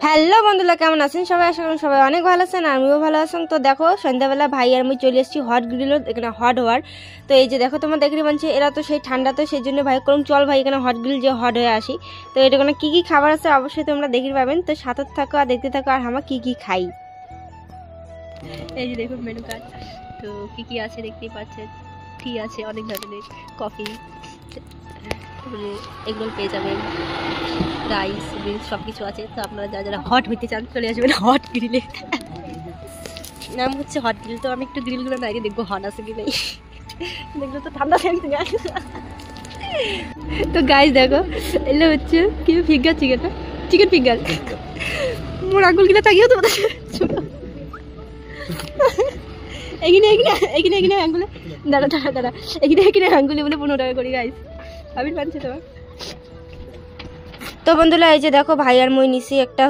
Hello বন্ধুরা, কেমন আছেন সবাই? আশা করি সবাই অনেক ভালো আছেন, আমিও ভালো আছেন। তো দেখো সন্ধ্যাবেলা ভাই আর আমি চলে এসেছি হট গ্রিল, এখানে হট হওয়ার। তো এই যে দেখো তোমরা দেখতে পাচ্ছ, এরা তো সেই ঠান্ডা, তো সেই জন্য ভাই করুন চল ভাই এখানে হট গ্রিল যে হট হয়ে আসি। তো এটা কোনো কী কী খাবার আছে অবশ্যই তোমরা দেখতে পাবেন। তো সাথে থাকো আর দেখতে থাকো আর আমরা কী কী খাই। এই যে দেখুন মেনু কার্ড, তো কি কি আছে দেখতেই পাচ্ছেন। টি আছে অনেক ধরনের, কফি, তারপরে এগরোল পেয়ে যাবেন, রাইস মিল্ক সব কিছু আছে। তো আপনারা যারা যারা হট হইতে চান চলে আসবেন হট গ্রিলে। নাম হচ্ছে হট গ্রিল। তো আমি একটু গ্রিলগুলো আগে দেখবো হট আছে কি নেই, দেখলো তো ঠান্ডা থাকতে। তো গাইস দেখো এগুলো হচ্ছে কি ফিঙ্গার চিকেনটা, চিকেন ফিঙ্গার। মোর আঙুল কিনা তাকিয়েও তো এখানে আঙ্গুলে দাঁড়া এখানে আঙ্গুলে বলে 15 টাকা করি গাইস। আমি পাচ্ছি তোমার। তো বন্ধুরা এই যে দেখো ভাই আর মই নিছি একটা